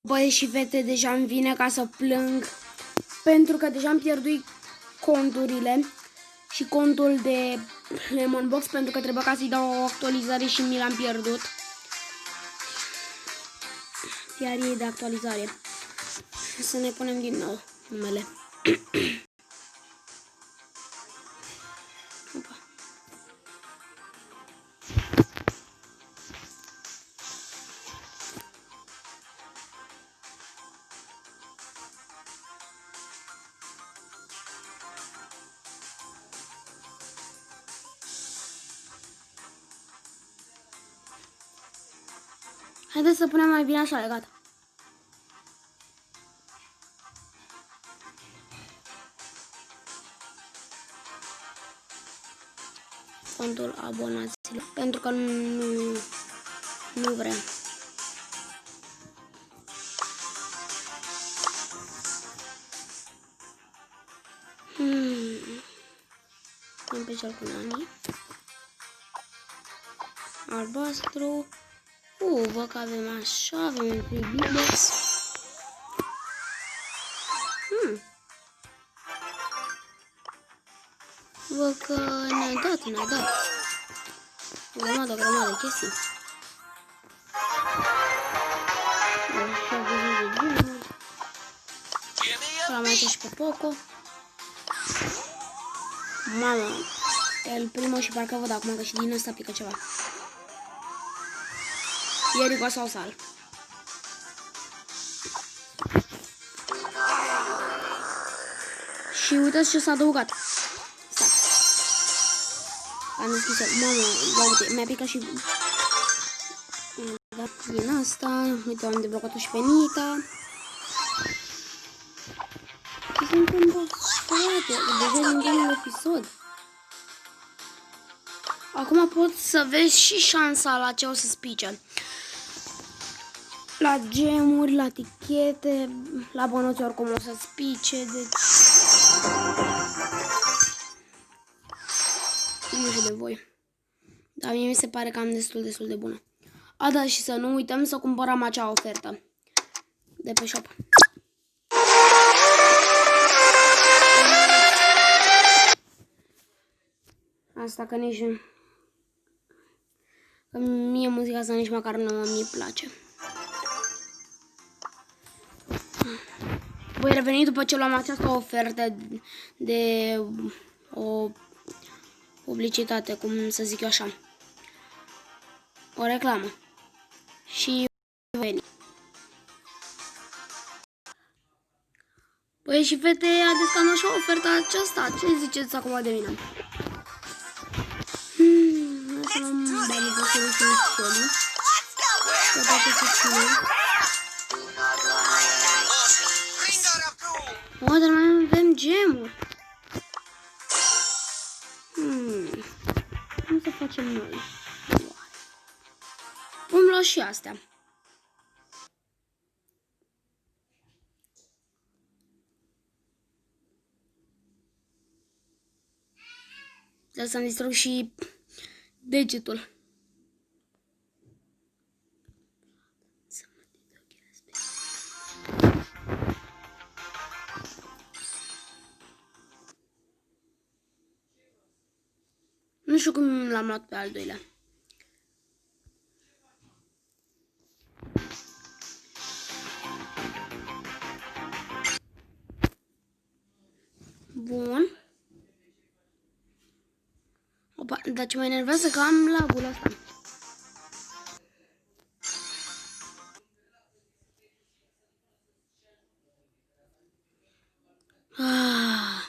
Băieți și fete, deja îmi vine ca să plâng pentru că deja am pierdut conturile și contul de Lemon Box pentru că trebuia ca să-i dau o actualizare și mi l-am pierdut. Iar e de actualizare. Să ne punem din nou numele. Haideți să punem mai bine așa, gata. Contul abonaților, pentru că nu vrem. Am pe cel cu Nani. Albastru. Văd că avem așa, avem un Freebox. Văd că ne-a dat. O grămadă de chestii. L-am mai și pe Poco. Mamă, el primul și parcă văd acum că și din ăsta pică ceva. E Rico sau Sal. Și uitați ce s-a adăugat. Stai. Am deschis-o. Mamă, uite, mi-a picat și... Da, din asta. Uite, am deblocat-o și pe Nita. Ce se întâmplă? Frate, deja din primul episod. Acum pot să vezi și șansa la ce o să spice. La gemuri, la tichete, la bănuți oricum o să spice, deci... Nu știu de voi. Dar mie mi se pare că am destul de bună. A, da, și să nu uităm să cumpărăm acea ofertă de pe shop. Asta că nici... Că mie muzica asta nici măcar nu mi place. Voi reveni după ce luam această ofertă de o publicitate, cum să zic eu așa. O reclamă. Și veni. Păi și fete, haideți că am așa oferta aceasta. Ce ziceți acum de mine? Hai să luăm banii pe să nu știu școlii. Să toate secțiunile. O, dar mai avem gemuri. Cum să facem noi? Vom lua și astea. Dar să-mi distrug și degetul. Nu știu cum l-am luat pe al doilea. Bun. Opa, dar ce mă enervează că am lagul ăsta.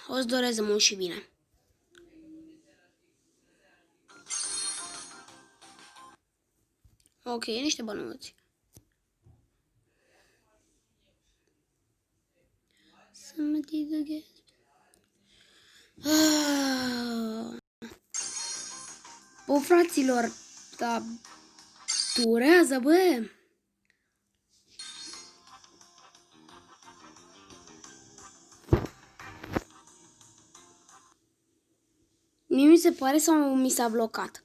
O-ți doresc mult și bine. Ok, niște bănuți. Să mă digăghez. Bă, fraților, dar durează, bă. Mie mi se pare sau mi s-a blocat?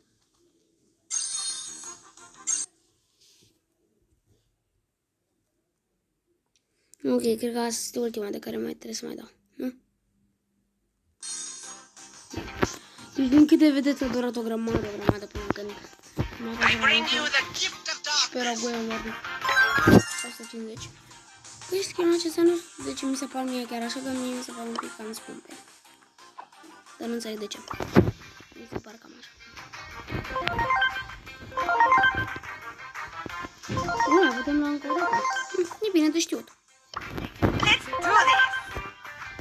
Ok, cred că asta este ultima de care mai trebuie să mai dau, nu? Deci din câte vedeți a durat o grămadă până când pe rogul eu vorbim 150. Păi skin-ul acesta nu știu de ce mi se par mie chiar așa, că mie mi se par un pic cam scumpe. Dar nu înțeleg de ce. Mi se par cam așa. Nu mai putem lua încă o dată. E bine de știut.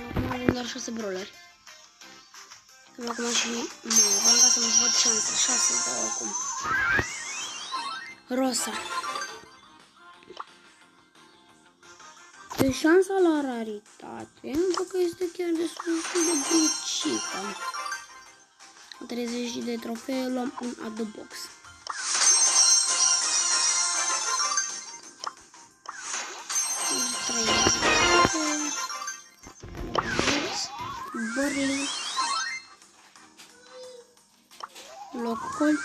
Acum avem doar 6 brawleri. Acum și vreau ca să-mi văd șanse. 6 dau acum. Rosa. De șansa la raritate, văd că este chiar destul de bunicită. 30 de trofee, luăm un Ado Box. Burley, Locolt,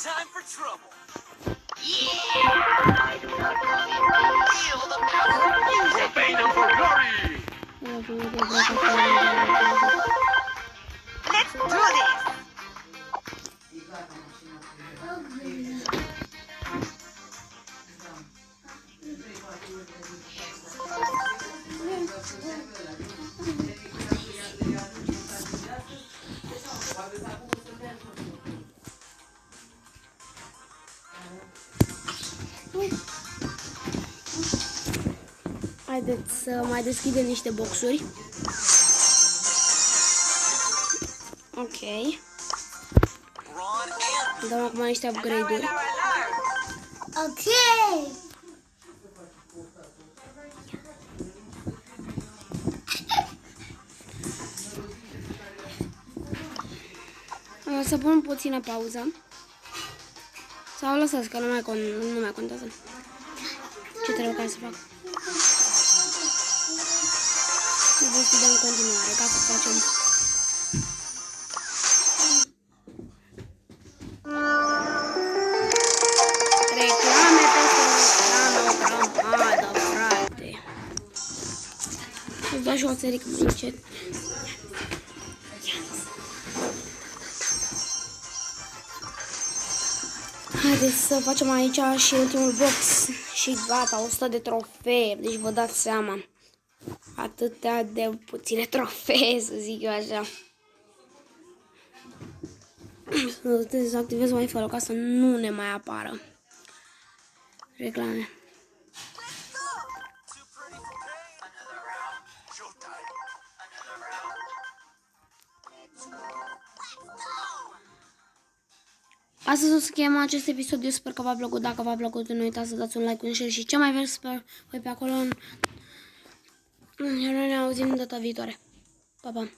Time for trouble. Feel the power of music. Obey them for glory. Let's do this. Haideți să mai deschidem niște boxuri. Ok. Dăm acum niște upgrade-uri. Ok. O să pun puțină pauză. Sau lăsați că nu mai contează. Ce trebuie ca să fac? Deschidem în continuare ca să facem. Reclame peste reclame, o grămadă, frate. Îți dau și o țărică mai încet. Haideți să facem aici și ultimul box și gata, 100 de trofee, deci vă dați seama. Atâtea de puține trofee, să zic eu așa. Să dezactivez Wi-Fi-ul ca să nu ne mai apară reclame. Astăzi o să cheiem acest episod. Eu sper că v-a plăcut. Dacă v-a plăcut, nu uitați să dați un like, un share și ce mai vreți sper voi pe acolo. Iar noi ne auzim data viitoare. Pa, pa!